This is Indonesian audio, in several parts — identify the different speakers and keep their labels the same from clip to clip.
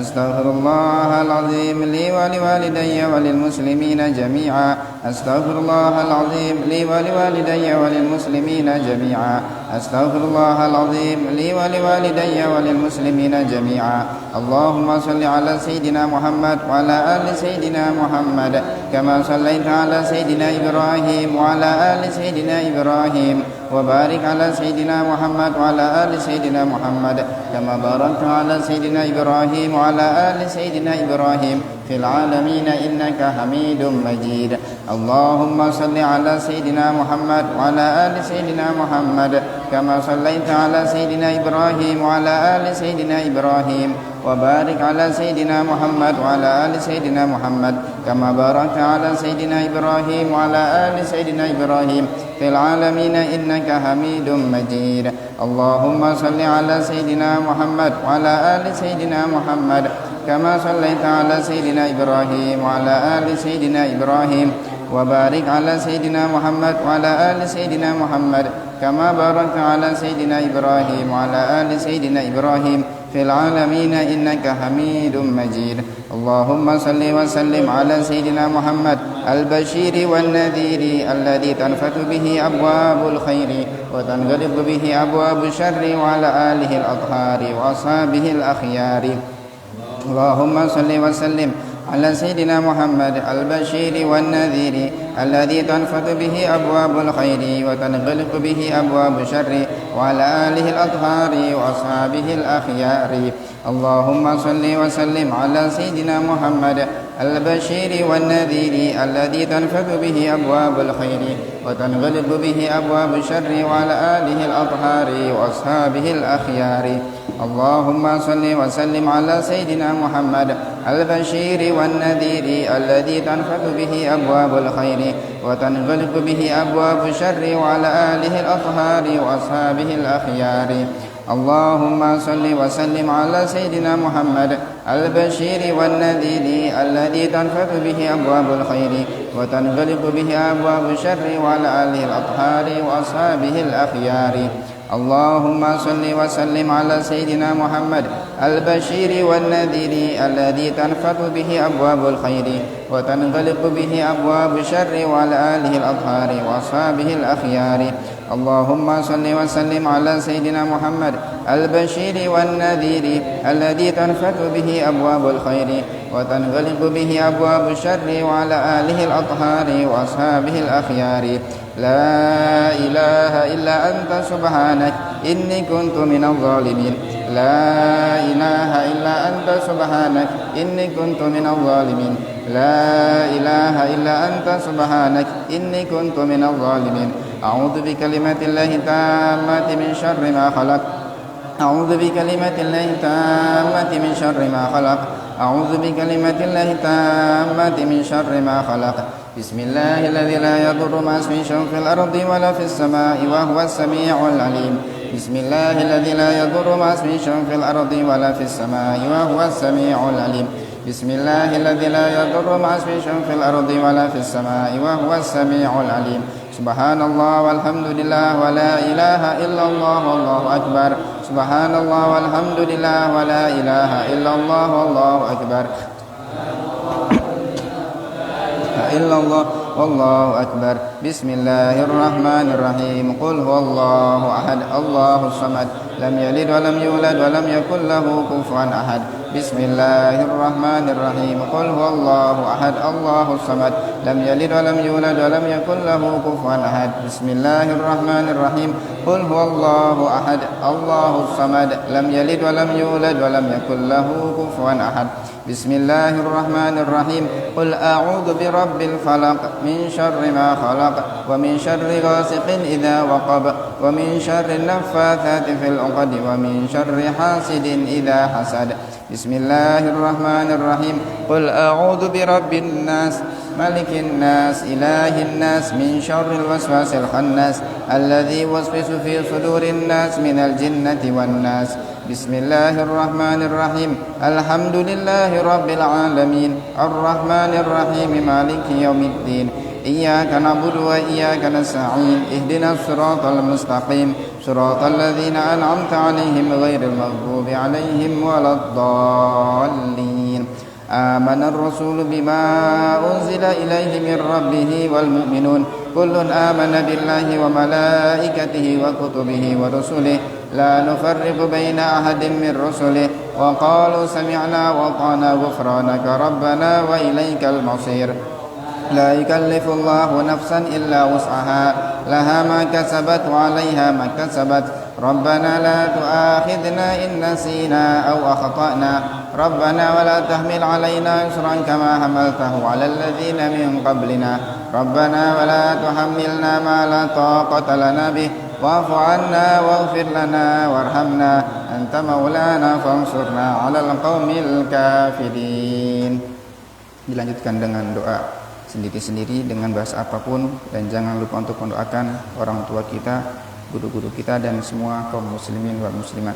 Speaker 1: أستغفر الله العظيم لي ولوالدي وللمسلمين جميعا أستغفر الله العظيم لي ولوالدي وللمسلمين جميعا أستغفر الله العظيم لي ولوالدي وللمسلمين جميعا اللهم صل على سيدنا محمد وعلى آل سيدنا محمد كما صليت على سيدنا إبراهيم وعلى آل سيدنا إبراهيم وبارك على سيدنا محمد وعلى آل سيدنا محمد كما باركت على سيدنا إبراهيم وعلى آل سيدنا إبراهيم في العالمين إنك حميد مجيد اللهم صل على سيدنا محمد وعلى آل سيدنا محمد كما صليت على سيدنا إبراهيم وعلى آل سيدنا إبراهيم وبارك على سيدنا محمد وعلى آل سيدنا محمد كما باركت على سيدنا إبراهيم وعلى آل سيدنا إبراهيم في العالمين إنك حميد مجيد اللهم صل على سيدنا محمد وعلى آل سيدنا محمد كما صليت على سيدنا إبراهيم وعلى آل سيدنا إبراهيم وبارك على سيدنا محمد وعلى آل سيدنا محمد كما باركت على سيدنا إبراهيم وعلى آل سيدنا إبراهيم في العالمين إنك حميد مجيد اللهم صل وسلم على سيدنا محمد البشير والنذير الذي تنفت به أبواب الخير وتنغلق به أبواب الشر وعلى آله الأطهار وأصحابه الأخيار اللهم صل وسلم على سيدنا محمد البشير والنذير الذي تنفت به أبواب الخير وتنغلق به أبواب الشر وعلى آله الأطهار وأصحابه الأخيار اللهم صل وسلم على سيدنا محمد البشير والنذير الذي تنفت به أبواب الخير وتنغلق به أبواب الشر وعلى آله الأطهار وأصحابه الأخيار اللهم صل وسلم على سيدنا محمد البشير والنذير الذي تنفت به أبواب الخير وتنغلق به أبواب الشر وعلى آله الأطهار وأصحابه الأخيار اللهم صل وسلم على سيدنا محمد البشير والنذير الذي تنفت به أبواب الخير وتنغلق به أبواب الشر وعلى آله الأطهار وأصحابه الأخيار اللهم صل وسلم على سيدنا محمد البشير والنذير الذي تنفت به أبواب الخير وتنغلق به أبواب الشر وعلى آله الأطهار وأصحابه الأخيار اللهم صل وسلم على سيدنا محمد البشير والنذير الذي تنفت به أبواب الخير وتنغلق به أبواب الشر وعلى آله الأطهار وأصحابه الأخيار لا إله إلا أنت سبحانك إني كنت من الظالمين لا إله إلا أنت سبحانك إني كنت من الظالمين لا إله إلا أنت سبحانك إني كنت من الظالمين أعوذ بكلمات الله التامة من شر ما خلق أعوذ بكلمات الله التامة من شر ما خلق أعوذ بكلمات الله التامة من شر ما خلق بسم الله الذي لا يضر مع اسمه شيء في الأرض ولا في السماء وهو السميع العليم بسم الله الذي لا يضر مع اسمه شيء في الأرض ولا في السماء وهو السميع العليم بسم الله الذي لا يضر مع اسمه شيء في الأرض ولا في السماء وهو السميع العليم سبحان الله والحمد لله ولا إله إلا الله والله أكبر سبحان الله والحمد لله ولا إله إلا الله والله أكبر إلا الله والله أكبر بسم الله الرحمن الرحيم قل هو الله أحد الله الصمد لم يلد ولم يولد ولم يكن له كفوا أحد بسم الله الرحمن الرحيم قل هو الله أحد الله الصمد لم يلد ولم يولد ولم يكن له كفوا أحد بسم الله الرحمن الرحيم قل هو الله أحد الله الصمد لم يلد ولم يولد ولم يكن له كفوا أحد بسم الله الرحمن الرحيم قل أعوذ برب الفلق من شر ما خلق ومن شر غاسق إذا وقب ومن شر النفاثات في العقد ومن شر حاسد إذا حسد بسم الله الرحمن الرحيم قل أعوذ برب الناس ملك الناس إله الناس من شر الوسواس الخناس الذي يوسوس في صدور الناس من الجنة والناس بسم الله الرحمن الرحيم الحمد لله رب العالمين الرحمن الرحيم مالك يوم الدين إياك نعبد وإياك نستعين اهدنا الصراط المستقيم صراط الذين أنعمت عليهم غير المغضوب عليهم ولا الضالين آمن الرسول بما أنزل إليه من ربه والمؤمنون كل آمن بالله وملائكته وكتبه ورسله لا نفرق بين أحد من رسله وقالوا سمعنا وأطعنا غفرانك ربنا وإليك المصير لا يكلف الله نفسا إلا وسعها لها ما كسبت وعليها ما كسبت ربنا لا تؤاخذنا إن نسينا أو أخطأنا ربنا ولا تحمل علينا إصرا كما حملته على الذين من قبلنا ربنا ولا تحملنا ما لا طاقة لنا به واعف عنا واغفر لنا وارحمنا أنت مولانا فانصرنا على القوم الكافرين. Dilanjutkan dengan doa sendiri-sendiri dengan bahasa apapun, dan jangan lupa untuk mendoakan orang tua kita, guru-guru kita, dan semua kaum muslimin wal muslimat.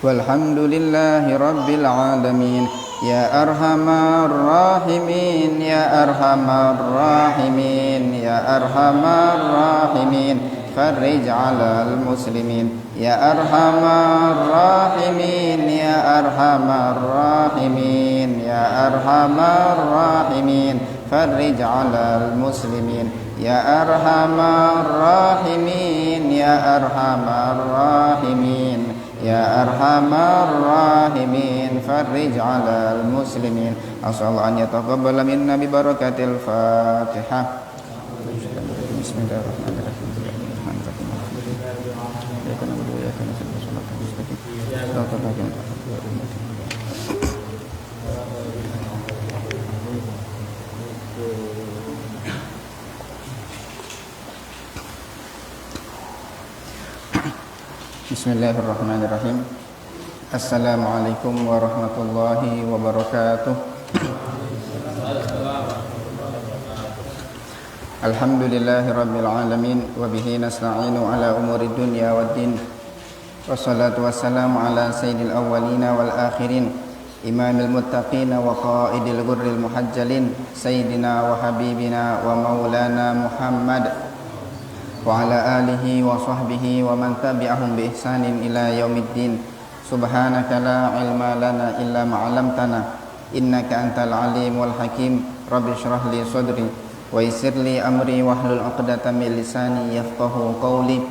Speaker 1: Walhamdulillahi Rabbil Alamin. Ya Arhamar Rahimin, Ya Arhamar Rahimin, Ya Arhamar Rahimin, farrij 'alal muslimin. Ya Arhamar Rahimin, Ya Arhamar Rahimin, Ya Arhamar Rahimin, farrij 'alal muslimin. Ya Arhamar Rahimin, Ya Arhamar Rahimin, Ya Arhamar Rahimin, farrij 'alal muslimin. Asallallahu an yataqabbala minna bi barakatil Fatihah. Bismillahirrahmanirrahim. Bismillahirrahmanirrahim. Assalamualaikum warahmatullahi wabarakatuh. Alhamdulillahi rabbil alamin, wa bihi nasta'inu ala umuri dunya waddin. Wassalatu wassalamu ala sayyidil awwalina wal akhirin, imamil muttaqina wa qaidil ghurril muhajjalin, sayyidina wa habibina wa maulana Muhammad wa ala alihi wa sahbihi wa man tabi'ahum bi ihsanin ila yaumiddin. Subhanaka la ilma lana illa ma 'allamtana innaka antal alimul hakim. Rabbi shrah li sadri wa yassir li amri wahlul 'uqdatam min lisani yafqahu qawli.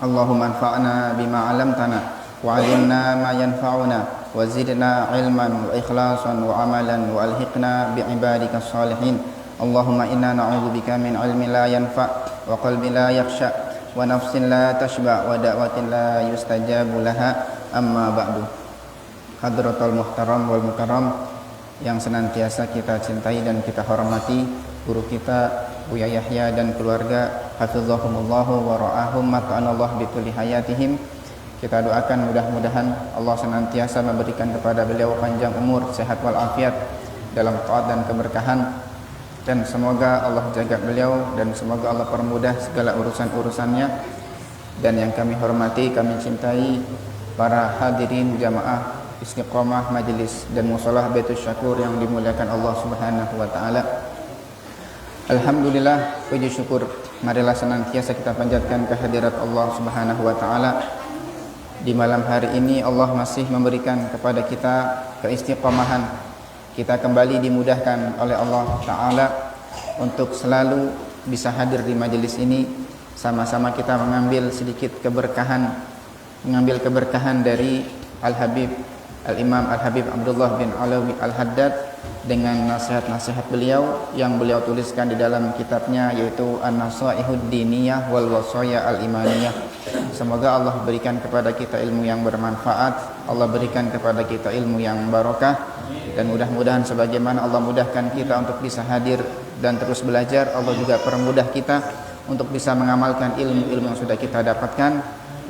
Speaker 1: Allahumma anfa'na bima 'allamtana wa 'allimna ma yanfa'una wa zidna ilman wa ikhlasan wa amalan wa alhiqna bi ibadikas salihin. Allahumma inna na'udzubika min ilmin la yanfa' wa qalbin la yakhsha wa nafsin la tashba' wa da'watin la yustajabu laha. Amma ba'du. Hadratul muhtaram wal mukarram yang senantiasa kita cintai dan kita hormati, guru kita Buya Yahya dan keluarga, hafizahumullahu wa ra'ahum mata'anallah bikulli hayatihim. Kita doakan mudah-mudahan Allah senantiasa memberikan kepada beliau panjang umur, sehat walafiat dalam taat dan keberkahan, dan semoga Allah jaga beliau dan semoga Allah permudah segala urusan-urusannya. Dan yang kami hormati, kami cintai para hadirin jamaah Istiqomah Majelis dan Musholah Baitus Syakur yang dimuliakan Allah Subhanahu wa taala. Alhamdulillah, puji syukur marilah senantiasa kita panjatkan kehadirat Allah Subhanahu wa taala. Di malam hari ini Allah masih memberikan kepada kita keistiqomahan. Kita kembali dimudahkan oleh Allah taala untuk selalu bisa hadir di majelis ini. Sama-sama kita mengambil sedikit keberkahan, mengambil keberkahan dari Al-Habib Al-Imam Al-Habib Abdullah bin Alawi Al-Haddad dengan nasihat-nasihat beliau yang beliau tuliskan di dalam kitabnya, yaitu An-Nasaihud Diniyah wal Wasaya Al-Imaniyah. Semoga Allah berikan kepada kita ilmu yang bermanfaat Allah berikan kepada kita ilmu yang barokah, dan mudah-mudahan sebagaimana Allah mudahkan kita untuk bisa hadir dan terus belajar, Allah juga permudah kita untuk bisa mengamalkan ilmu-ilmu yang sudah kita dapatkan,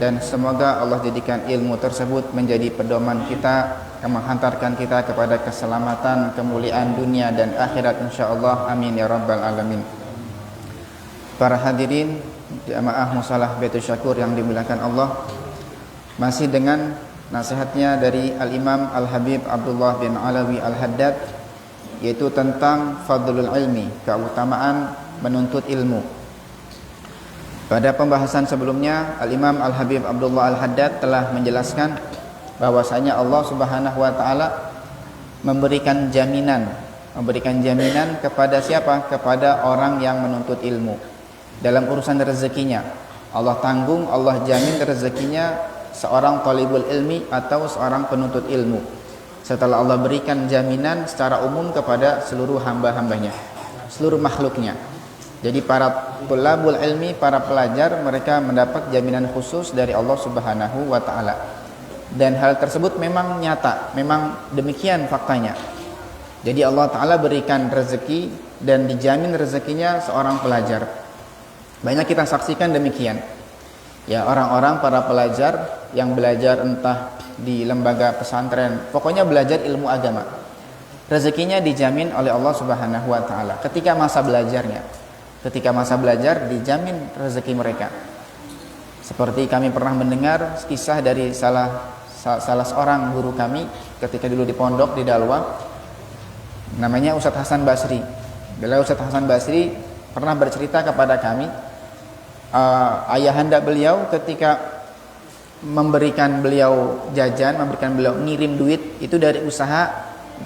Speaker 1: dan semoga Allah jadikan ilmu tersebut menjadi pedoman kita yang menghantarkan kita kepada keselamatan, kemuliaan dunia dan akhirat insyaallah. Amin ya rabbal alamin. Para hadirin jamaah mushalah Baitul Syakur yang dimuliakan Allah, masih dengan nasihatnya dari Al-Imam Al-Habib Abdullah bin Alawi Al-Haddad, yaitu tentang fadlul ilmi, keutamaan menuntut ilmu. Pada pembahasan sebelumnya, Al-Imam Al-Habib Abdullah Al-Haddad telah menjelaskan bahwasanya Allah Subhanahu wa taala memberikan jaminan kepada siapa? Kepada orang yang menuntut ilmu. Dalam urusan rezekinya, Allah tanggung, Allah jamin rezekinya seorang talibul ilmi atau seorang penuntut ilmu, setelah Allah berikan jaminan secara umum kepada seluruh hamba-hambanya, seluruh makhluknya. Jadi para talibul ilmi, para pelajar, mereka mendapat jaminan khusus dari Allah Subhanahu wa taala. Dan hal tersebut memang nyata, memang demikian faktanya. Jadi Allah taala berikan rezeki dan dijamin rezekinya seorang pelajar. Banyak kita saksikan demikian. Ya, orang-orang para pelajar yang belajar entah di lembaga pesantren, pokoknya belajar ilmu agama, rezekinya dijamin oleh Allah Subhanahu wa taala. Ketika masa belajar dijamin rezeki mereka. Seperti kami pernah mendengar kisah dari salah seorang guru kami ketika dulu di pondok di Dalwa, namanya Ustadz Hasan Basri. Beliau Ustadz Hasan Basri pernah bercerita kepada kami, ayahanda beliau ketika memberikan beliau jajan, memberikan beliau ngirim duit itu dari usaha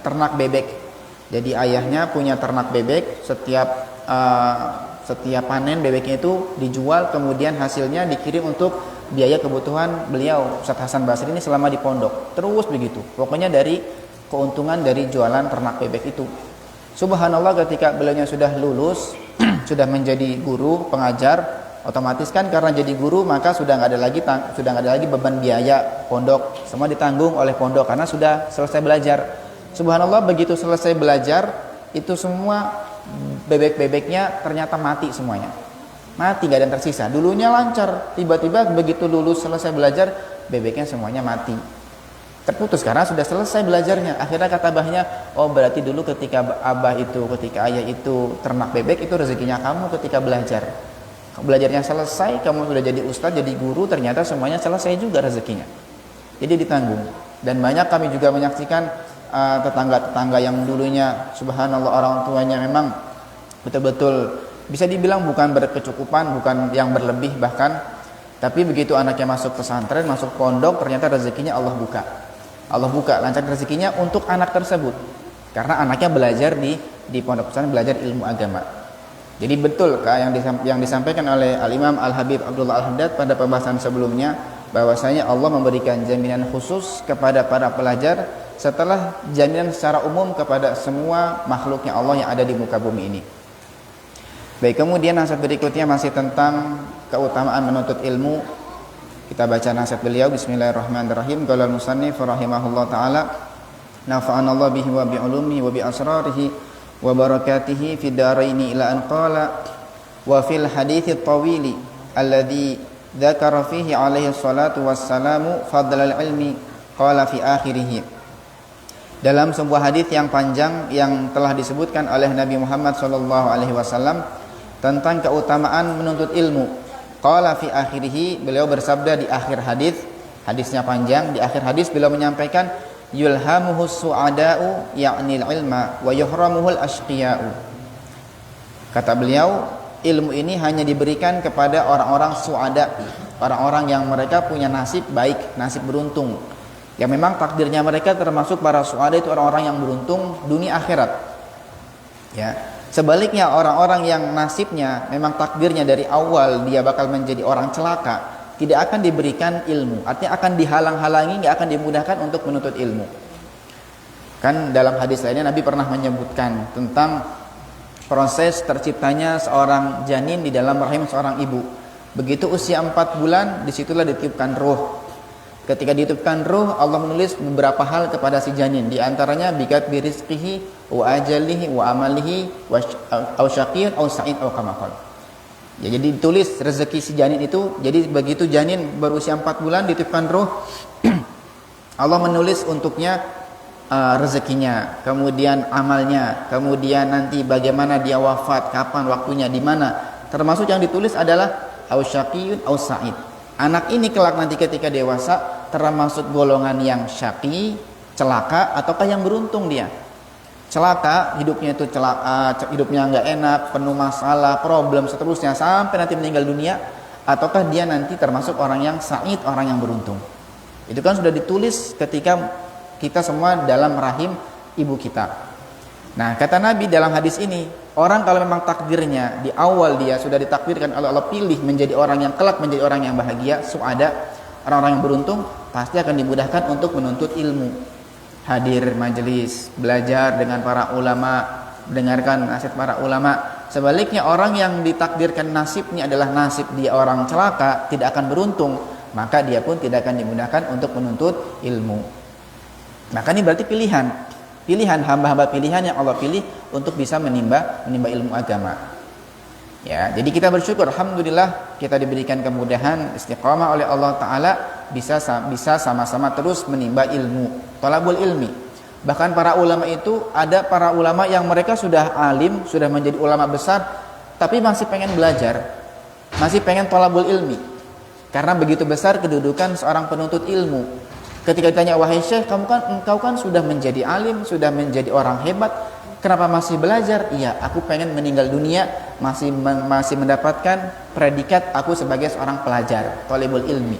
Speaker 1: ternak bebek. Jadi ayahnya punya ternak bebek, setiap panen bebeknya itu dijual, kemudian hasilnya dikirim untuk biaya kebutuhan beliau Ustadz Hasan Basri ini selama di pondok. Terus begitu, pokoknya dari keuntungan dari jualan ternak bebek itu. Subhanallah, ketika beliaunya sudah lulus sudah menjadi guru pengajar, otomatis kan karena jadi guru maka sudah nggak ada lagi beban biaya pondok, semua ditanggung oleh pondok karena sudah selesai belajar. Subhanallah, begitu selesai belajar itu semua bebek-bebeknya ternyata mati semuanya, mati, nggak ada yang tersisa. Dulunya lancar, tiba-tiba begitu lulus selesai belajar bebeknya semuanya mati, terputus karena sudah selesai belajarnya. Akhirnya kata abahnya, oh berarti dulu ketika ayah itu ternak bebek itu rezekinya kamu ketika belajarnya selesai, kamu sudah jadi ustadz, jadi guru, ternyata semuanya selesai juga rezekinya, jadi ditanggung. Dan banyak kami juga menyaksikan tetangga-tetangga yang dulunya subhanallah orang tuanya memang betul-betul bisa dibilang bukan berkecukupan, bukan yang berlebih bahkan, tapi begitu anaknya masuk pesantren, masuk pondok, ternyata rezekinya Allah buka lancar rezekinya untuk anak tersebut karena anaknya belajar di pondok pesantren, belajar ilmu agama. Jadi betul yang disampaikan oleh Al-Imam Al-Habib Abdullah Al-Haddad pada pembahasan sebelumnya, bahwasanya Allah memberikan jaminan khusus kepada para pelajar setelah jaminan secara umum kepada semua makhluknya Allah yang ada di muka bumi ini. Baik, kemudian nasihat berikutnya masih tentang keutamaan menuntut ilmu. Kita baca nasihat beliau. Bismillahirrahmanirrahim. Qala al-musannif rahimahullah taala, nafa'ana Allah bihi wa bi ulumihi wa bi asrarihi wa barakatihi fid daraini ila an qala wa fil hadithi at-tawili alladhi dzakara fihi alaihi salatu wassalamu fadlal ilmi qala fi akhirih. Dalam sebuah hadis yang panjang yang telah disebutkan oleh Nabi Muhammad sallallahu alaihi wasallam tentang keutamaan menuntut ilmu, qala fi akhirih, beliau bersabda di akhir hadisnya panjang, di akhir hadis beliau menyampaikan, yulhamuhus su'ada'u ya'nil ilma wa yuhramuhul ashqiya'u. Kata beliau, ilmu ini hanya diberikan kepada orang-orang su'ada, orang-orang yang mereka punya nasib baik, nasib beruntung, yang memang takdirnya mereka termasuk para su'ada itu orang-orang yang beruntung dunia akhirat. Ya, sebaliknya orang-orang yang nasibnya memang takdirnya dari awal dia bakal menjadi orang celaka, tidak akan diberikan ilmu, artinya akan dihalang-halangi, nggak akan dimudahkan untuk menuntut ilmu. Kan dalam hadis lainnya Nabi pernah menyebutkan tentang proses terciptanya seorang janin di dalam rahim seorang ibu. Begitu usia 4 bulan, disitulah ditiupkan ruh. Ketika dititipkan ruh, Allah menulis beberapa hal kepada si janin. Di antaranya bikat birizqihi wa ajalihi wa amalihi wa au syaqiyun au sa'id au kama qala. Ya, jadi ditulis rezeki si janin itu. Jadi begitu janin berusia 4 bulan dititipkan ruh, Allah menulis untuknya rezekinya, kemudian amalnya, kemudian nanti bagaimana dia wafat, kapan waktunya, di mana. Termasuk yang ditulis adalah au syaqiyun au sa'id. Anak ini kelak nanti ketika dewasa termasuk golongan yang syaqi, celaka, ataukah yang beruntung dia. Celaka, hidupnya itu celaka, hidupnya nggak enak, penuh masalah, problem, seterusnya sampai nanti meninggal dunia, ataukah dia nanti termasuk orang yang sa'id, orang yang beruntung. Itu kan sudah ditulis ketika kita semua dalam rahim ibu kita. Nah, kata Nabi dalam hadis ini, orang kalau memang takdirnya di awal dia sudah ditakdirkan oleh Allah pilih menjadi orang yang kelak menjadi orang yang bahagia, suada, orang-orang yang beruntung, pasti akan dimudahkan untuk menuntut ilmu. Hadir majelis, belajar dengan para ulama, mendengarkan nasihat para ulama. Sebaliknya orang yang ditakdirkan nasibnya adalah nasib dia orang celaka, tidak akan beruntung, maka dia pun tidak akan dimudahkan untuk menuntut ilmu. Maka ini berarti pilihan hamba-hamba pilihan yang Allah pilih untuk bisa menimba ilmu agama. Ya, jadi kita bersyukur, alhamdulillah kita diberikan kemudahan istiqamah oleh Allah Ta'ala, bisa sama-sama terus menimba ilmu, thalabul ilmi. Bahkan para ulama itu, ada para ulama yang mereka sudah alim, sudah menjadi ulama besar, tapi masih pengen belajar, masih pengen thalabul ilmi. Karena begitu besar kedudukan seorang penuntut ilmu. Ketika ditanya, wahai Syekh, engkau kan sudah menjadi alim, sudah menjadi orang hebat, kenapa masih belajar? Iya, aku pengen meninggal dunia masih mendapatkan predikat aku sebagai seorang pelajar, thalibul ilmi.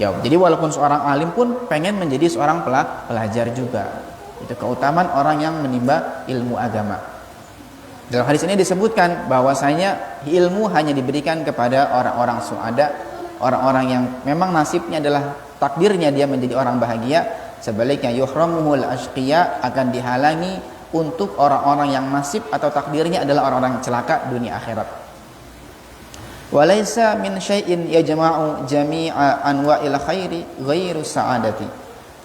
Speaker 1: Ya, jadi walaupun seorang alim pun pengen menjadi seorang pelajar juga. Itu keutamaan orang yang menimba ilmu agama. Dalam hadis ini disebutkan bahwasanya ilmu hanya diberikan kepada orang-orang suada, orang-orang yang memang nasibnya adalah takdirnya dia menjadi orang bahagia. Sebaliknya yuhramuhul ashqiya, akan dihalangi untuk orang-orang yang nasib atau takdirnya adalah orang-orang celaka dunia akhirat. Walaysa min syai'in yajma'u jami'a anwa'il khairi ghairu sa'adati.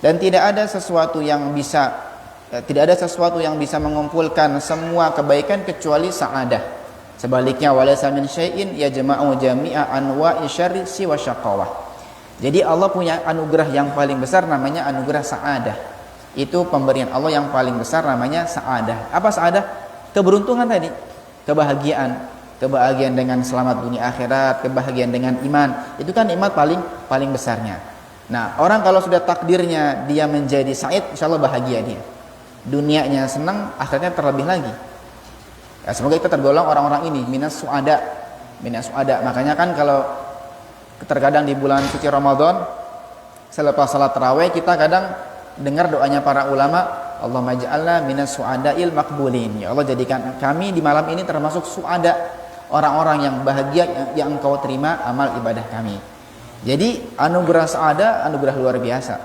Speaker 1: Dan tidak ada sesuatu yang bisa mengumpulkan semua kebaikan kecuali sa'adah. Sebaliknya walaysa min syai'in yajma'u jami'a anwa'i syarri siwa syaqawah. Jadi Allah punya anugerah yang paling besar, namanya anugerah sa'adah. Itu pemberian Allah yang paling besar, namanya sa'adah. Apa sa'adah? Keberuntungan tadi, kebahagiaan dengan selamat dunia akhirat, kebahagiaan dengan iman. Itu kan nikmat paling besarnya. Nah, orang kalau sudah takdirnya dia menjadi sa'id, insyaallah bahagia dia. Dunianya senang, akhirnya terlebih lagi. Ya, semoga kita tergolong orang-orang ini, minas su'ada. Makanya kan kalau terkadang di bulan suci Ramadan, selepas salat tarawih, kita kadang dengar doanya para ulama, Allahumma ja'alna minas su'ada'il maqbulin. Ya Allah, jadikan kami di malam ini termasuk su'ada, orang-orang yang bahagia yang Engkau terima amal ibadah kami. Jadi anugerah sa'ada, anugerah luar biasa.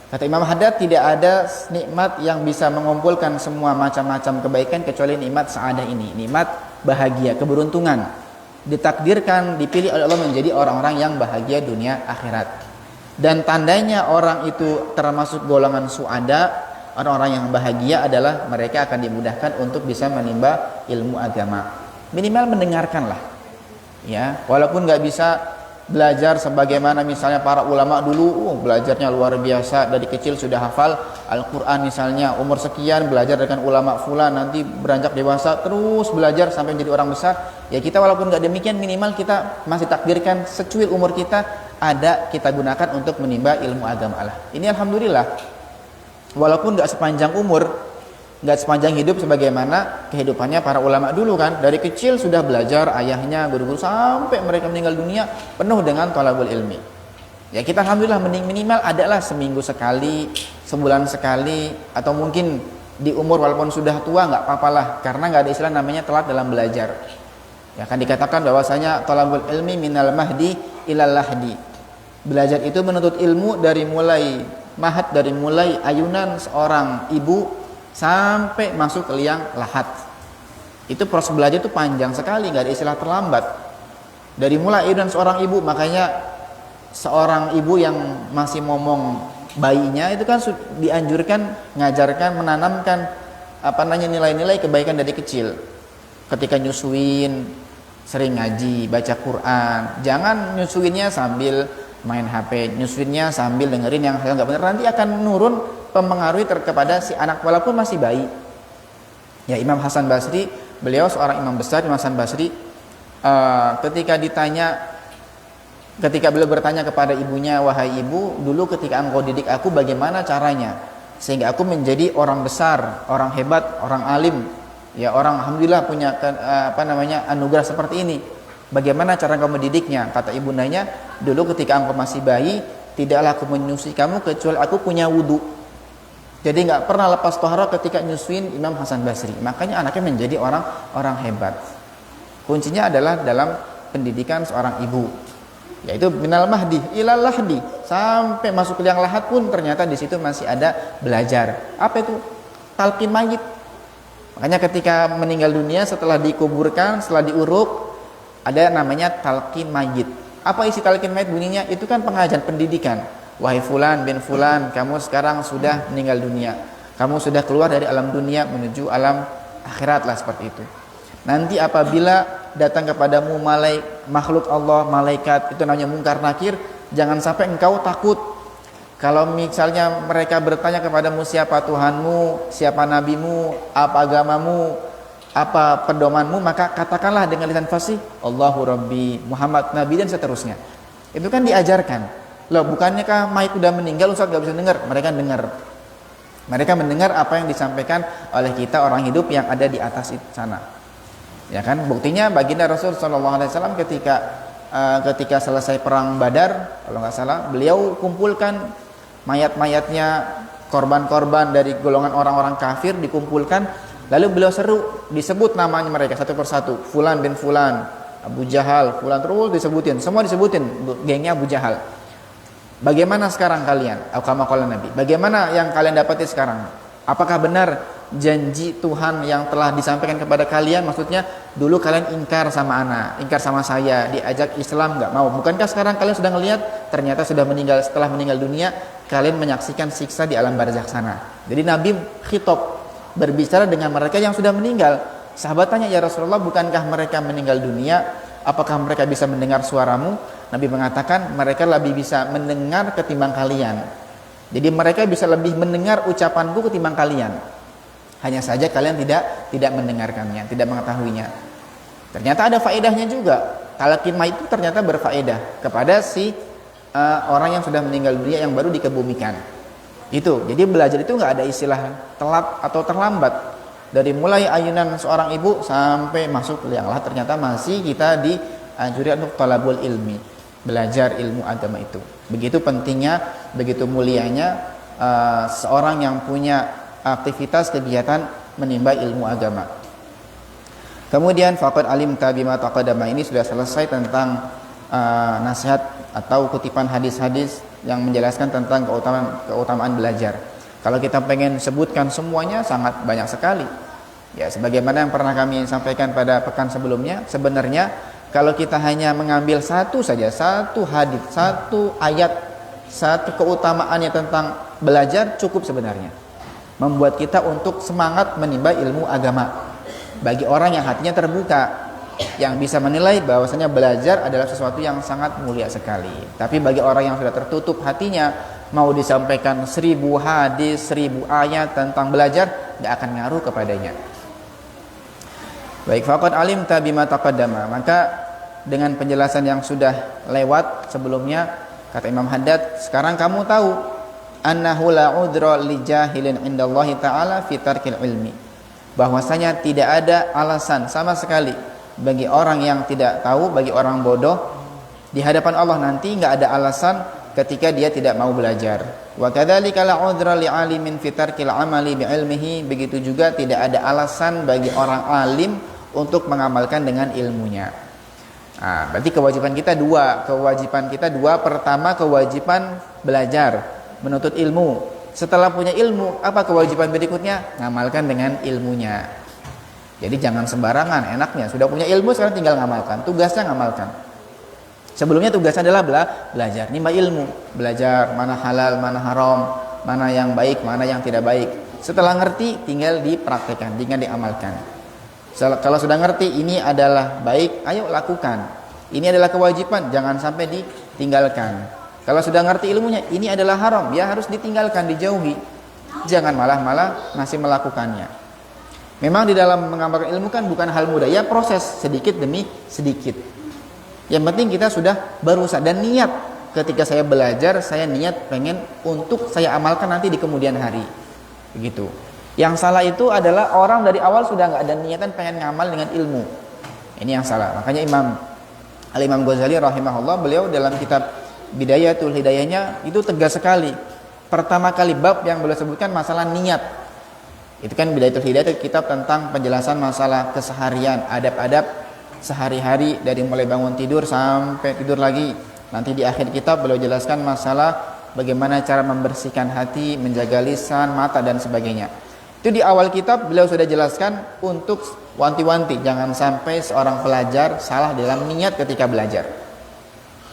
Speaker 1: Kata Imam Haddad, tidak ada nikmat yang bisa mengumpulkan semua macam-macam kebaikan kecuali nikmat sa'ada ini, nikmat bahagia, keberuntungan. Ditakdirkan, dipilih oleh Allah menjadi orang-orang yang bahagia dunia akhirat. Dan tandanya orang itu termasuk golongan suada, orang-orang yang bahagia adalah mereka akan dimudahkan untuk bisa menimba ilmu agama. Minimal mendengarkanlah, ya, walaupun nggak bisa belajar sebagaimana misalnya para ulama dulu, belajarnya luar biasa, dari kecil sudah hafal Al-Quran misalnya, umur sekian belajar dengan ulama fulan, nanti beranjak dewasa terus belajar sampai menjadi orang besar. Ya, kita walaupun nggak demikian, minimal kita masih takdirkan secuil umur kita ada kita gunakan untuk menimba ilmu agama Allah. Ini alhamdulillah, walaupun nggak sepanjang umur, nggak sepanjang hidup sebagaimana kehidupannya para ulama dulu kan, dari kecil sudah belajar, ayahnya, guru-guru, sampai mereka meninggal dunia penuh dengan thalabul ilmi. Ya, kita alhamdulillah minimal adalah seminggu sekali, sebulan sekali, atau mungkin di umur walaupun sudah tua nggak apa-apalah, karena nggak ada istilah namanya telat dalam belajar. Ya, kan dikatakan bahwasanya thalabul ilmi minal mahdi ilal lahdi. Belajar itu menuntut ilmu dari mulai mahad, dari mulai ayunan seorang ibu sampai masuk ke liang lahat. Itu proses belajar itu panjang sekali, nggak ada istilah terlambat. Dari mulai ayunan seorang ibu, makanya
Speaker 2: seorang ibu yang masih momong bayinya itu kan dianjurkan ngajarkan, menanamkan nilai-nilai kebaikan dari kecil. Ketika nyusuin sering ngaji, baca Quran. Jangan nyusuinnya sambil main HP, nyusuinnya sambil dengerin yang hal nggak benar, nanti akan nurun mempengaruhi kepada si anak walaupun masih bayi. Ya, Imam Hasan Basri, beliau seorang imam besar, Imam Hasan Basri, ketika beliau bertanya kepada ibunya, wahai ibu, dulu ketika engkau didik aku bagaimana caranya sehingga aku menjadi orang besar, orang hebat, orang alim, ya orang alhamdulillah punya anugerah seperti ini. Bagaimana cara engkau mendidiknya? Kata ibundanya, dulu ketika engkau masih bayi, tidaklah aku menyusui kamu kecuali aku punya wudu. Jadi nggak pernah lepas tohara ketika nyusuin Imam Hasan Basri. Makanya anaknya menjadi orang hebat. Kuncinya adalah dalam pendidikan seorang ibu, yaitu minal mahdi ilal lahdi, sampai masuk liang lahat pun ternyata di situ masih ada belajar. Apa itu? Talqin mayit. Makanya ketika meninggal dunia, setelah dikuburkan, setelah diuruk, ada namanya talqin mayit. Apa isi talqin mayit bunyinya? Itu kan pengajian pendidikan. Wahai fulan bin fulan, kamu sekarang sudah meninggal dunia, kamu sudah keluar dari alam dunia menuju alam akhirat lah, seperti itu. Nanti apabila datang kepadamu makhluk Allah, malaikat, itu namanya mungkar nakir, jangan sampai engkau takut. Kalau misalnya mereka bertanya kepadamu, siapa Tuhanmu, siapa nabimu, apa agamamu, apa pedomanmu, maka katakanlah dengan lisan fasih, Allahu Rabbi, Muhammad Nabi, dan seterusnya. Itu kan diajarkan. Loh, bukannya kah mayit sudah meninggal, Ustaz gak bisa dengar? Mereka dengar. Mereka mendengar apa yang disampaikan oleh kita orang hidup yang ada di atas sana. Ya kan? Buktinya baginda Rasul SAW ketika selesai perang Badar, kalau nggak salah, beliau kumpulkan mayat-mayatnya korban-korban dari golongan orang-orang kafir, dikumpulkan, lalu beliau seru, disebut namanya mereka satu persatu, Fulan bin Fulan, Abu Jahal, Fulan, terus disebutin, semua disebutin gengnya Abu Jahal. Bagaimana sekarang kalian? Qala Nabi. Bagaimana yang kalian dapati sekarang? Apakah benar janji Tuhan yang telah disampaikan kepada kalian? Maksudnya dulu kalian ingkar sama ana, ingkar sama saya, diajak Islam nggak mau. Bukankah sekarang kalian sudah ngelihat ternyata sudah meninggal, setelah meninggal dunia kalian menyaksikan siksa di alam barzakh sana. Jadi Nabi khitab, berbicara dengan mereka yang sudah meninggal. Sahabat tanya, ya Rasulullah, bukankah mereka meninggal dunia? Apakah mereka bisa mendengar suaramu? Nabi mengatakan mereka lebih bisa mendengar ketimbang kalian. Jadi mereka bisa lebih mendengar ucapanku ketimbang kalian. Hanya saja kalian tidak mendengarkannya, tidak mengetahuinya. Ternyata ada faedahnya juga. Talqin mayit itu ternyata berfaedah kepada si orang yang sudah meninggal dunia yang baru dikebumikan. Itu. Jadi belajar itu nggak ada istilah telat atau terlambat. Dari mulai ayunan seorang ibu sampai masuk ke liang lahat, ternyata masih kita dianjurkan untuk talabul ilmi, belajar ilmu agama itu. Begitu pentingnya, begitu mulianya seorang yang punya aktivitas kegiatan menimba ilmu agama. Kemudian faqad alimta bima taqaddama, ini sudah selesai tentang nasihat atau kutipan hadis-hadis yang menjelaskan tentang keutamaan belajar. Kalau kita pengen sebutkan semuanya sangat banyak sekali. Ya, sebagaimana yang pernah kami sampaikan pada pekan sebelumnya, sebenarnya kalau kita hanya mengambil satu saja, satu hadis, satu ayat, satu keutamaannya tentang belajar cukup sebenarnya. Membuat kita untuk semangat menimba ilmu agama. Bagi orang yang hatinya terbuka, yang bisa menilai bahwasanya belajar adalah sesuatu yang sangat mulia sekali. Tapi bagi orang yang sudah tertutup hatinya, mau disampaikan 1000 hadis, 1000 ayat tentang belajar, tidak akan ngaruh kepadanya. Baik, faqad alimta bima taqaddama, maka dengan penjelasan yang sudah lewat sebelumnya, kata Imam Haddad, sekarang kamu tahu annahu la udra li jahilin indallahi ta'ala fi tarkil ilmi, bahwasanya tidak ada alasan sama sekali bagi orang yang tidak tahu, bagi orang bodoh di hadapan Allah nanti, enggak ada alasan ketika dia tidak mau belajar. Wa kadzalika la udra li alimin fi tarkil amali bi ilmihi, begitu juga tidak ada alasan bagi orang alim untuk mengamalkan dengan ilmunya. Nah, berarti kewajiban kita dua. Pertama, kewajiban belajar, menuntut ilmu. Setelah punya ilmu, apa kewajiban berikutnya? Ngamalkan dengan ilmunya. Jadi jangan sembarangan, enaknya sudah punya ilmu sekarang tinggal ngamalkan, tugasnya ngamalkan. Sebelumnya tugasnya adalah belajar, nimba ilmu, belajar mana halal, mana haram, mana yang baik, mana yang tidak baik. Setelah ngerti, tinggal dipraktekkan, tinggal diamalkan. Kalau sudah ngerti ini adalah baik, ayo lakukan. Ini adalah kewajiban, jangan sampai ditinggalkan. Kalau sudah ngerti ilmunya, ini adalah haram, ya harus ditinggalkan, dijauhi. Jangan malah masih melakukannya. Memang di dalam mengamalkan ilmu kan bukan hal mudah, ya proses sedikit demi sedikit. Yang penting kita sudah berusaha dan niat. Ketika saya belajar, saya niat pengen untuk saya amalkan nanti di kemudian hari. Begitu. Yang salah itu adalah orang dari awal sudah nggak ada niatan pengen ngamal dengan ilmu. Ini yang salah. Makanya Al-Imam Ghazali rahimahullah, beliau dalam kitab Bidayatul Hidayahnya itu tegas sekali. Pertama kali bab yang beliau sebutkan masalah niat. Itu kan Bidayatul Hidayah itu kitab tentang penjelasan masalah keseharian, adab-adab sehari-hari dari mulai bangun tidur sampai tidur lagi. Nanti di akhir kitab beliau jelaskan masalah bagaimana cara membersihkan hati, menjaga lisan, mata dan sebagainya. Itu di awal kitab beliau sudah jelaskan untuk wanti-wanti jangan sampai seorang pelajar salah dalam niat ketika belajar.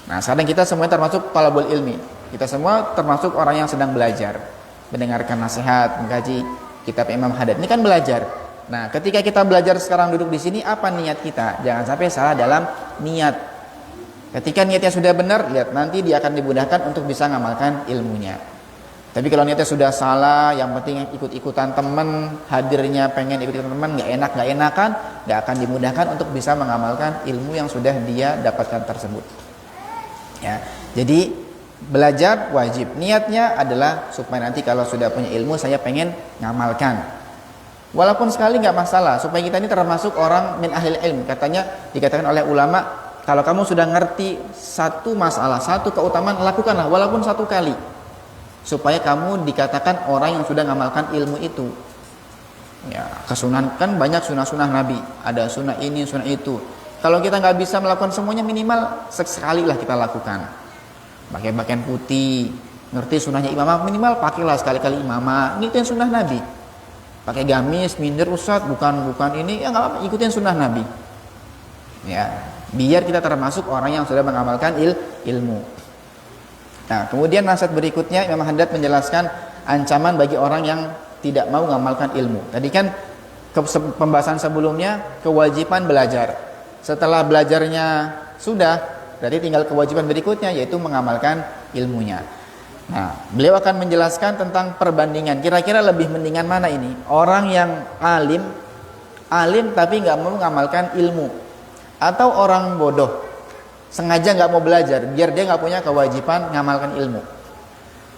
Speaker 2: Nah, sekarang kita semua termasuk talabul ilmi. Kita semua termasuk orang yang sedang belajar, mendengarkan nasihat, mengkaji kitab Imam Haddad. Ini kan belajar. Nah, ketika kita belajar sekarang duduk di sini, apa niat kita? Jangan sampai salah dalam niat. Ketika niatnya sudah benar, lihat nanti dia akan dimudahkan untuk bisa mengamalkan ilmunya. Tapi kalau niatnya sudah salah, yang penting ikut-ikutan teman, hadirnya pengen ikut-ikutan teman, nggak enakan, nggak akan dimudahkan untuk bisa mengamalkan ilmu yang sudah dia dapatkan tersebut. Ya, jadi belajar wajib. Niatnya adalah supaya nanti kalau sudah punya ilmu, saya pengen ngamalkan. Walaupun sekali nggak masalah, supaya kita ini termasuk orang min ahlil ilm. Katanya dikatakan oleh ulama, kalau kamu sudah ngerti satu masalah, satu keutamaan, lakukanlah walaupun satu kali, supaya kamu dikatakan orang yang sudah ngamalkan ilmu itu. Ya, kesunahan kan banyak sunah-sunah Nabi, ada sunah ini, sunah itu. Kalau kita nggak bisa melakukan semuanya, minimal sekali lah kita lakukan. Pakai pakaian putih, ngerti sunahnya imamah, minimal pakailah sekali-kali imamah. Ini itu yang sunah Nabi. Pakai gamis, minder, ustadz, bukan ini, ya nggak apa-apa, ikutin sunnah Nabi. Ya, biar kita termasuk orang yang sudah mengamalkan ilmu. Nah, kemudian nasihat berikutnya Imam Haddad menjelaskan ancaman bagi orang yang tidak mau mengamalkan ilmu. Tadi kan pembahasan sebelumnya kewajiban belajar. Setelah belajarnya sudah, berarti tinggal kewajiban berikutnya yaitu mengamalkan ilmunya. Nah, beliau akan menjelaskan tentang perbandingan. Kira-kira lebih mendingan mana ini? Orang yang alim tapi nggak mau mengamalkan ilmu, atau orang bodoh sengaja nggak mau belajar biar dia nggak punya kewajiban mengamalkan ilmu.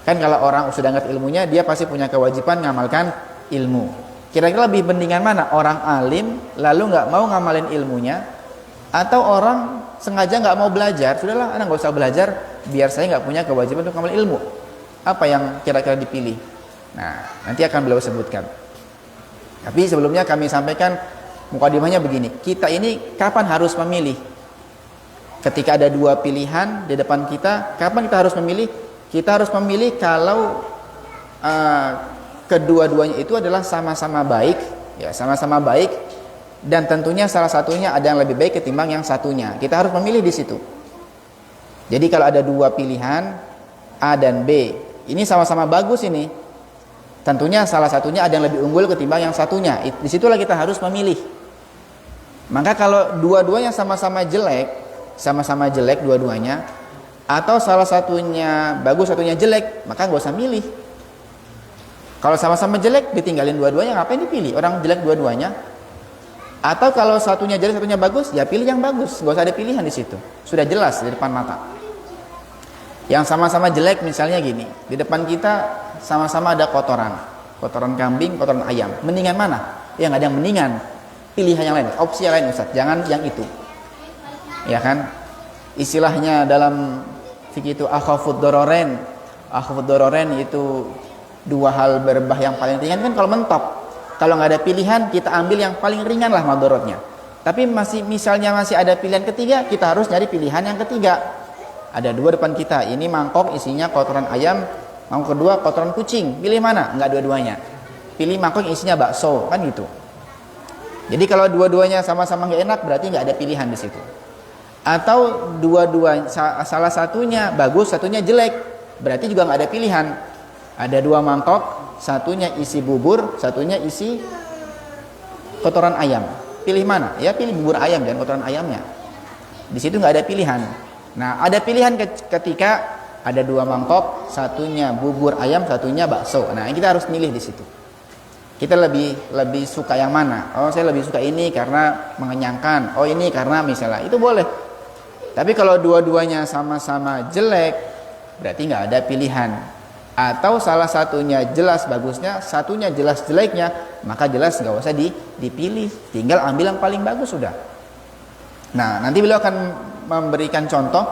Speaker 2: Kan kalau orang sudah ngerti ilmunya, dia pasti punya kewajiban mengamalkan ilmu. Kira-kira lebih mendingan mana? Orang alim lalu nggak mau ngamalin ilmunya, atau orang sengaja nggak mau belajar, sudahlah anak nggak usah belajar biar saya nggak punya kewajiban untuk mengamalkan ilmu. Apa yang kira-kira dipilih? Nah, nanti akan beliau sebutkan. Tapi sebelumnya kami sampaikan mukadimahnya begini. Kita ini kapan harus memilih? Ketika ada dua pilihan di depan kita, kapan kita harus memilih? Kita harus memilih kalau kedua-duanya itu adalah sama-sama baik, ya sama-sama baik, dan tentunya salah satunya ada yang lebih baik ketimbang yang satunya. Kita harus memilih di situ. Jadi kalau ada dua pilihan A dan B, ini sama-sama bagus ini, tentunya salah satunya ada yang lebih unggul ketimbang yang satunya. Disitulah kita harus memilih. Maka kalau dua-duanya sama-sama jelek dua-duanya, atau salah satunya bagus satunya jelek, maka nggak usah milih. Kalau sama-sama jelek ditinggalin dua-duanya, ngapain dipilih? Orang jelek dua-duanya. Atau kalau satunya jelek satunya bagus, ya pilih yang bagus, nggak usah ada pilihan di situ. Sudah jelas di depan mata. Yang sama-sama jelek misalnya gini, di depan kita sama-sama ada kotoran kambing, kotoran ayam. Mendingan mana? Ya nggak ada yang mendingan. Pilihan yang lain, opsi yang lain Ustaz, jangan yang itu. Ya kan? Istilahnya dalam fikih itu akhafud dororen. Akhafud dororen itu dua hal berbah yang paling ringan kan kalau mentok. Kalau nggak ada pilihan, kita ambil yang paling ringan lah madorotnya. Tapi misalnya masih ada pilihan ketiga, kita harus nyari pilihan yang ketiga. Ada dua depan kita, ini mangkok isinya kotoran ayam, mangkok kedua kotoran kucing. Pilih mana? Enggak dua-duanya. Pilih mangkok yang isinya bakso, kan gitu. Jadi kalau dua-duanya sama-sama nggak enak, berarti nggak ada pilihan di situ. Atau dua-dua salah satunya bagus, satunya jelek, berarti juga nggak ada pilihan. Ada 2 mangkok, satunya isi bubur, satunya isi kotoran ayam. Pilih mana? Ya pilih bubur ayam dan kotoran ayamnya. Di situ nggak ada pilihan. Nah, ada pilihan ketika ada 2 mangkok, satunya bubur ayam, satunya bakso. Nah, kita harus milih di situ. Kita lebih suka yang mana? Oh, saya lebih suka ini karena mengenyangkan. Oh, ini karena misalnya. Itu boleh. Tapi kalau dua-duanya sama-sama jelek, berarti nggak ada pilihan. Atau salah satunya jelas bagusnya, satunya jelas jeleknya, maka jelas nggak usah dipilih. Tinggal ambil yang paling bagus sudah. Nah, nanti beliau akan memberikan contoh.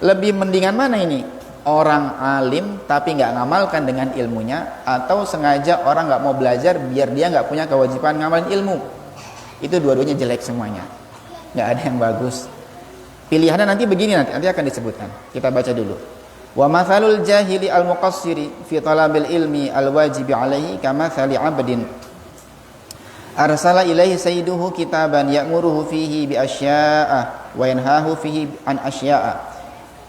Speaker 2: Lebih mendingan mana ini? Orang alim tapi nggak ngamalkan dengan ilmunya, atau sengaja orang nggak mau belajar biar dia nggak punya kewajiban ngamalin ilmu. Itu dua-duanya jelek semuanya, nggak ada yang bagus. Pilihannya nanti begini, nanti akan disebutkan. Kita baca dulu. Wa mathalul jahili al-muqassiri fi talabil ilmi al-wajibi alaihi kamathali 'abdin arsala ilaihi sayyiduhu kitaban ya'muruhu fihi bi asya'a wa yanhahu fihi an asya'a.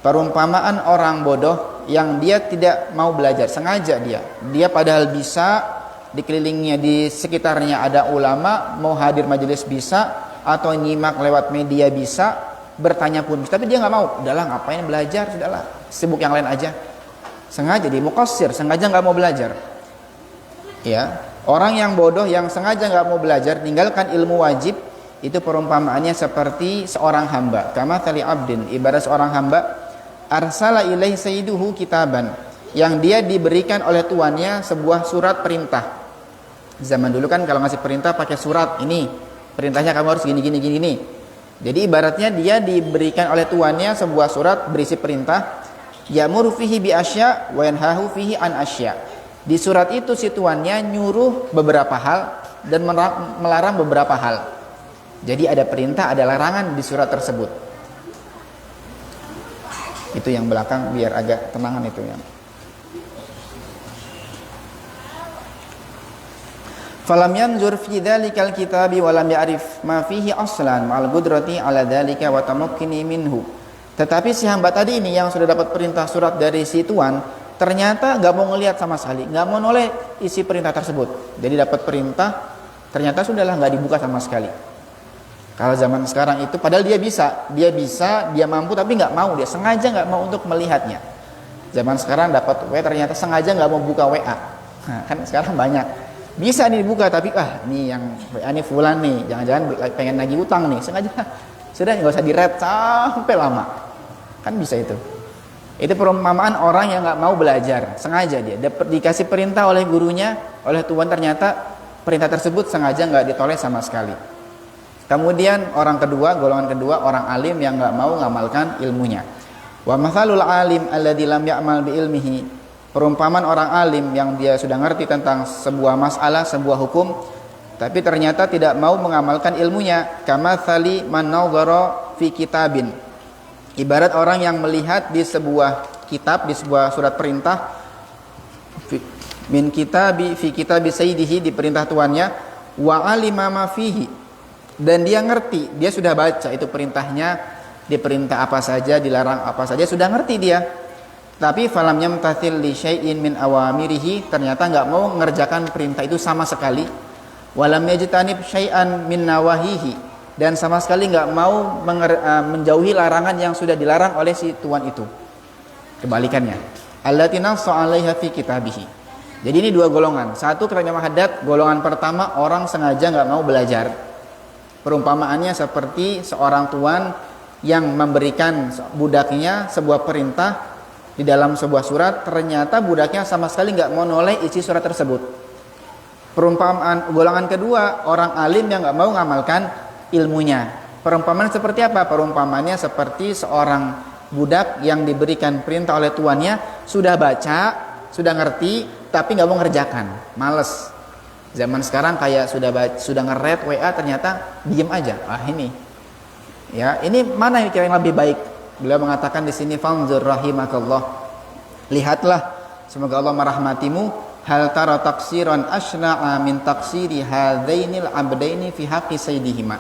Speaker 2: Perumpamaan orang bodoh yang dia tidak mau belajar, sengaja dia padahal bisa, dikelilingnya di sekitarnya ada ulama, mau hadir majelis bisa, atau nyimak lewat media bisa, bertanya pun bisa, tapi dia nggak mau. Udahlah, ngapain belajar, sudahlah, sibuk yang lain aja. Sengaja dia muqassir, sengaja nggak mau belajar. Ya, orang yang bodoh yang sengaja nggak mau belajar, tinggalkan ilmu wajib, itu perumpamaannya seperti seorang hamba. Kama tali abdin, ibarat seorang hamba, arsala ilaihi sayyiduhu kitaban, yang dia diberikan oleh tuannya sebuah surat perintah. Zaman dulu kan kalau ngasih perintah pakai surat, ini perintahnya kamu harus gini. Jadi ibaratnya dia diberikan oleh tuannya sebuah surat berisi perintah, ya'muru fihi bi asya wa yanhahu fihi an asya. Di surat itu si tuannya nyuruh beberapa hal dan melarang beberapa hal. Jadi ada perintah, ada larangan di surat tersebut. Itu yang belakang biar agak tenangan itu ya. Falam yanzur fi dzalikal kitabi wa lam ya'rif ma fihi aslan ma'al qudrati 'ala dzalika wa tamakkuni minhu. Tetapi si hamba tadi ini yang sudah dapat perintah surat dari si tuan, ternyata nggak mau ngelihat sama sekali, nggak mau noleh isi perintah tersebut. Jadi dapat perintah, ternyata sudahlah nggak dibuka sama sekali. Kalau zaman sekarang itu, padahal dia mampu, tapi nggak mau, dia sengaja nggak mau untuk melihatnya. Zaman sekarang dapat WA, ternyata sengaja nggak mau buka WA. Nah, kan sekarang banyak. Bisa nih dibuka, tapi ini yang WA nih fulan nih, jangan-jangan pengen nagih utang nih, sengaja. Sudah nggak usah di-read sampai lama. Kan bisa itu. Itu perumpamaan orang yang nggak mau belajar, sengaja dia dikasih perintah oleh gurunya, oleh tuan, ternyata perintah tersebut sengaja nggak ditoleh sama sekali. Kemudian golongan kedua orang alim yang nggak mau ngamalkan ilmunya. Wa mathalul alim alladzi lam ya'mal bi ilmihi, perumpamaan orang alim yang dia sudah ngerti tentang sebuah masalah, sebuah hukum, tapi ternyata tidak mau mengamalkan ilmunya. Kamathali man nadhara fi kitabin, ibarat orang yang melihat di sebuah kitab, di sebuah surat perintah, min kitabi fi kitabi sayyidihi, di perintah tuannya, wa alima ma fihi, dan dia ngerti, dia sudah baca itu perintahnya, diperintah apa saja, dilarang apa saja, sudah ngerti dia. Tapi falam yamtathil li syai'in min awamirihi, ternyata nggak mau mengerjakan perintah itu sama sekali. Walam yajtanib syai'an min nawahihi, dan sama sekali nggak mau menjauhi larangan yang sudah dilarang oleh si tuan itu. Kebalikannya, allati nassa 'alaiha fi kitabihi. Jadi ini dua golongan. Satu kata Imam Haddad, golongan pertama orang sengaja nggak mau belajar. Perumpamaannya seperti seorang tuan yang memberikan budaknya sebuah perintah di dalam sebuah surat, ternyata budaknya sama sekali nggak mau noleh isi surat tersebut. Perumpamaan golongan kedua, orang alim yang nggak mau ngamalkan ilmunya. Perumpamaan seperti apa? Perumpamaannya seperti seorang budak yang diberikan perintah oleh tuannya, sudah baca, sudah ngerti, tapi nggak mau ngerjakan, males. Zaman sekarang kayak sudah nge-read WA, ternyata diem aja. Ini. Ya, ini mana yang lebih baik? Beliau mengatakan di sini, fanzur rahimakallah. Lihatlah, semoga Allah merahmatimu, hal tara taksiran asna'a min taksiri hadainil abdaini fi haqqi sayyidihima.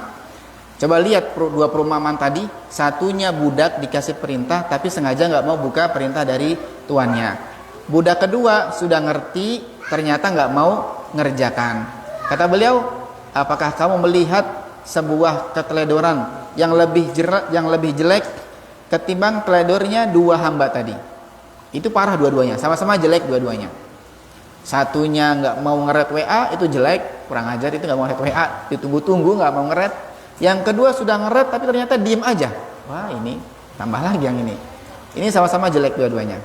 Speaker 2: Coba lihat dua perumpamaan tadi, satunya budak dikasih perintah tapi sengaja nggak mau buka perintah dari tuannya. Budak kedua sudah ngerti, ternyata nggak mau ngerjakan. Kata beliau, apakah kamu melihat sebuah keteledoran yang lebih jelek ketimbang teledornya dua hamba tadi? Itu parah dua-duanya, sama-sama jelek dua-duanya. Satunya nggak mau ngeret WA, itu jelek, kurang ajar, itu nggak mau ngeret WA, ditunggu-tunggu nggak mau ngeret. Yang kedua sudah ngeret tapi ternyata diem aja. Wah, ini tambah lagi yang ini. Ini sama-sama jelek dua-duanya.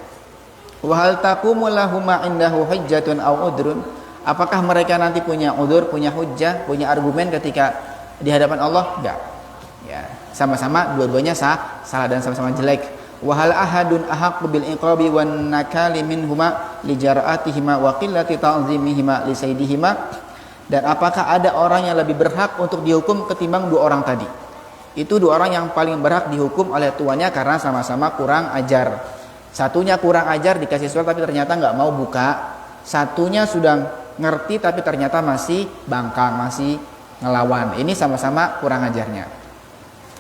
Speaker 2: Wa hal taqumu lahuma indahu hujjatun aw udrun? Apakah mereka nanti punya udur, punya hujjah, punya argumen ketika di hadapan Allah? Enggak. Ya, sama-sama dua-duanya salah dan sama-sama jelek. Wa hal ahadun ahaqqu bil iqabi wan nakali minhuma li jar'atihima wa qillati ta'zimihima li saydihima? Dan apakah ada orang yang lebih berhak untuk dihukum ketimbang dua orang tadi? Itu dua orang yang paling berhak dihukum oleh tuannya karena sama-sama kurang ajar. Satunya kurang ajar dikasih surat tapi ternyata nggak mau buka. Satunya sudah ngerti tapi ternyata masih bangkang, masih ngelawan. Ini sama-sama kurang ajarnya.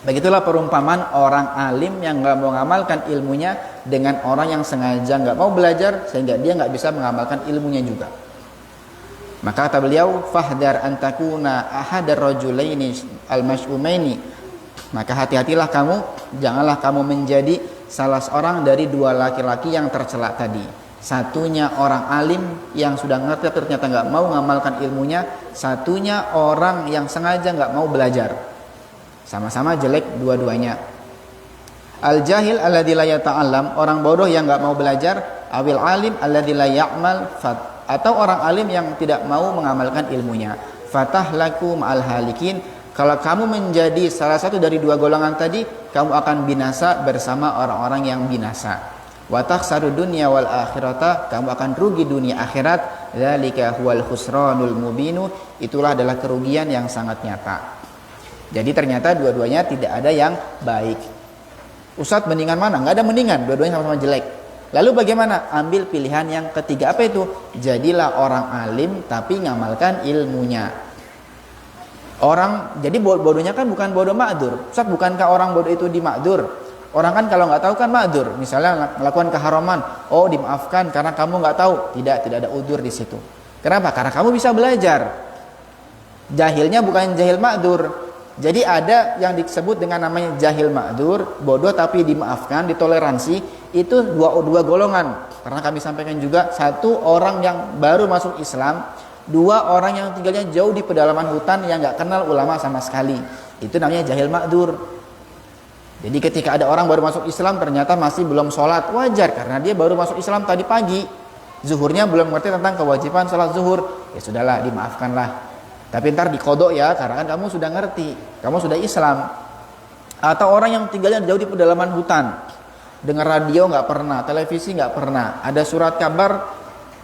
Speaker 2: Begitulah perumpamaan orang alim yang nggak mau mengamalkan ilmunya dengan orang yang sengaja nggak mau belajar sehingga dia nggak bisa mengamalkan ilmunya juga. Maka kata beliau, fahdar antakuna ahadar rajulaini al-mash'umaini. Maka hati-hatilah kamu, janganlah kamu menjadi salah seorang dari dua laki-laki yang tercela tadi. Satunya orang alim yang sudah ngerti ternyata nggak mau mengamalkan ilmunya, satunya orang yang sengaja nggak mau belajar. Sama-sama jelek dua-duanya. Al-jahil alladzi la yata'allam, orang bodoh yang nggak mau belajar, awil alim alladzi la ya'mal atau orang alim yang tidak mau mengamalkan ilmunya. Fatahlaku ma'al halikin, kalau kamu menjadi salah satu dari dua golongan tadi, kamu akan binasa bersama orang-orang yang binasa. Wa takhsaru dunya wal akhirata, kamu akan rugi dunia akhirat. Dzalika huwal khusranul mubinu, itulah adalah kerugian yang sangat nyata. Jadi ternyata dua-duanya tidak ada yang baik. Ustadz, mendingan mana? Nggak ada mendingan, dua-duanya sama-sama jelek. Lalu bagaimana? Ambil pilihan yang ketiga. Apa itu? Jadilah orang alim tapi ngamalkan ilmunya. Jadi bodohnya kan bukan bodoh ma'dzur. Ustaz, bukankah orang bodoh itu dima'dzur? Orang kan kalau nggak tahu kan ma'dzur. Misalnya melakukan keharaman, oh dimaafkan karena kamu nggak tahu. Tidak ada udzur di situ. Kenapa? Karena kamu bisa belajar. Jahilnya bukan jahil ma'dzur. Jadi ada yang disebut dengan namanya jahil ma'dzur, bodoh tapi dimaafkan, ditoleransi. Itu dua golongan. Karena kami sampaikan juga, satu orang yang baru masuk Islam, dua orang yang tinggalnya jauh di pedalaman hutan yang nggak kenal ulama sama sekali. Itu namanya jahil ma'dzur. Jadi ketika ada orang baru masuk Islam ternyata masih belum sholat, wajar karena dia baru masuk Islam tadi pagi. Zuhurnya belum ngerti tentang kewajiban sholat zuhur. Ya sudahlah, dimaafkanlah. Tapi ntar dikodok ya, karena kan kamu sudah ngerti, kamu sudah Islam. Atau orang yang tinggalnya jauh di pedalaman hutan, dengar radio nggak pernah, televisi nggak pernah, ada surat kabar,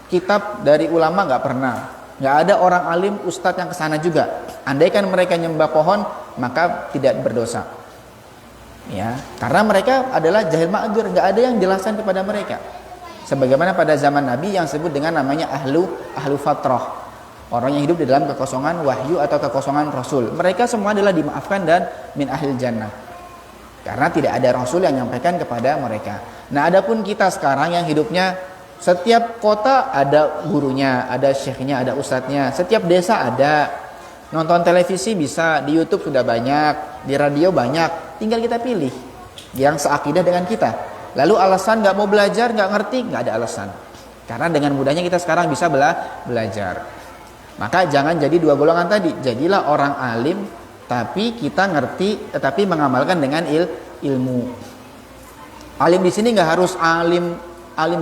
Speaker 2: kitab dari ulama nggak pernah, nggak ada orang alim, ustadz yang kesana juga. Andaikan mereka nyembah pohon, maka tidak berdosa. Ya, karena mereka adalah jahil ma'dzur, nggak ada yang jelaskan kepada mereka. Sebagaimana pada zaman Nabi yang disebut dengan namanya ahlu fatrah. Orang yang hidup di dalam kekosongan wahyu atau kekosongan Rasul. Mereka semua adalah dimaafkan dan min ahlil jannah. Karena tidak ada Rasul yang menyampaikan kepada mereka. Nah, adapun kita sekarang yang hidupnya setiap kota ada gurunya, ada syekhnya, ada ustadznya. Setiap desa ada. Nonton televisi bisa, di YouTube sudah banyak, di radio banyak. Tinggal kita pilih yang seakidah dengan kita. Lalu alasan nggak mau belajar, nggak ngerti, nggak ada alasan. Karena dengan mudahnya kita sekarang bisa belajar. Maka jangan jadi dua golongan tadi. Jadilah orang alim tapi kita ngerti tetapi mengamalkan dengan ilmu. Alim di sini nggak harus alim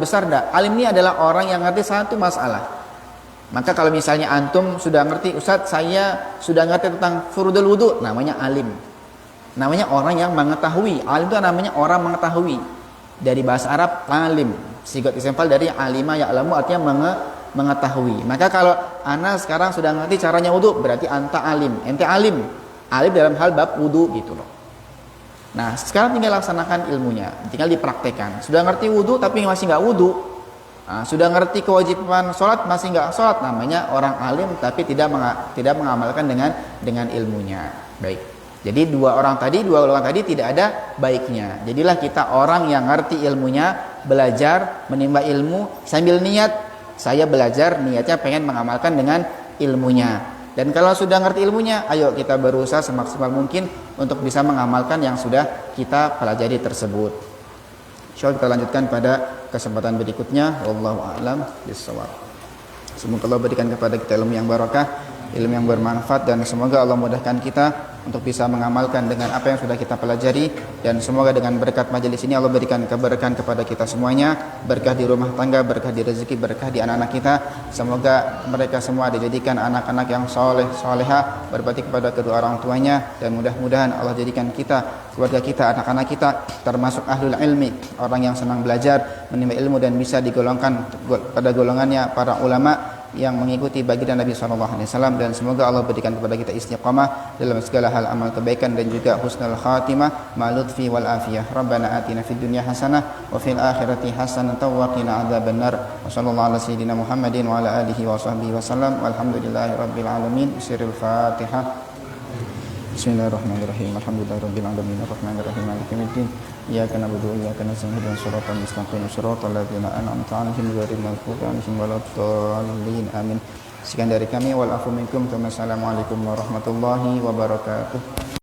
Speaker 2: besar dah. Alim ini adalah orang yang ngerti satu masalah. Maka kalau misalnya antum sudah ngerti, Ustadz saya sudah ngerti tentang furudul wudu, namanya alim. Namanya orang yang mengetahui. Alim itu namanya orang mengetahui. Dari bahasa Arab alim, sigat isempal dari alima ya'lamu, artinya mengetahui. Maka kalau ana sekarang sudah ngerti caranya wudu, berarti anta alim, ente alim. Alim dalam hal bab wudu gitu loh. Nah, sekarang tinggal laksanakan ilmunya, tinggal dipraktekkan. Sudah ngerti wudu tapi masih nggak wudu. Nah, sudah ngerti kewajiban sholat masih nggak sholat, namanya orang alim tapi tidak mengamalkan dengan ilmunya. Baik. Jadi dua golongan tadi tidak ada baiknya. Jadilah kita orang yang ngerti ilmunya, belajar, menimba ilmu sambil niat, saya belajar, niatnya pengen mengamalkan dengan ilmunya. Dan kalau sudah ngerti ilmunya, ayo kita berusaha semaksimal mungkin untuk bisa mengamalkan yang sudah kita pelajari tersebut. Insyaallah kita lanjutkan pada kesempatan berikutnya. Wallahu a'lam bishawab. Semoga Allah berikan kepada kita ilmu yang barakah, ilmu yang bermanfaat, dan semoga Allah mudahkan kita untuk bisa mengamalkan dengan apa yang sudah kita pelajari, dan semoga dengan berkat majelis ini Allah berikan keberkahan kepada kita semuanya, berkah di rumah tangga, berkah di rezeki, berkah di anak-anak kita. Semoga mereka semua dijadikan anak-anak yang soleh, soleha, berbakti kepada kedua orang tuanya, dan mudah-mudahan Allah jadikan kita, keluarga kita, anak-anak kita termasuk ahlul ilmi, orang yang senang belajar, menimba ilmu, dan bisa digolongkan pada golongannya para ulama yang mengikuti baginda Nabi SAW. Dan semoga Allah berikan kepada kita istiqamah dalam segala hal amal kebaikan, dan juga husnul khatimah ma'lutfi wal afiyah. Rabbana atina fid dunya hasanah wa fil akhirati hasanah wa qina adzabannar. Wa sallallahu ala sayyidina Muhammadin wa ala alihi wa sahbihi wasallam. Walhamdulillahi rabbil alamin. Sirrul Fatihah. Bismillahirrahmanirrahim. Alhamdulillahirabbil alamin. Arrahmanirrahim. Maliki yaumiddin. Iyyaka na'budu wa iyyaka nasta'in. Ihdinas siratal mustaqim. Siratal ladzina an'amta 'alaihim ghairil maghdubi 'alaihim waladdallin. Amin. Sekian dari kami, wal afu minkum. Wassalamualaikum warahmatullahi wabarakatuh.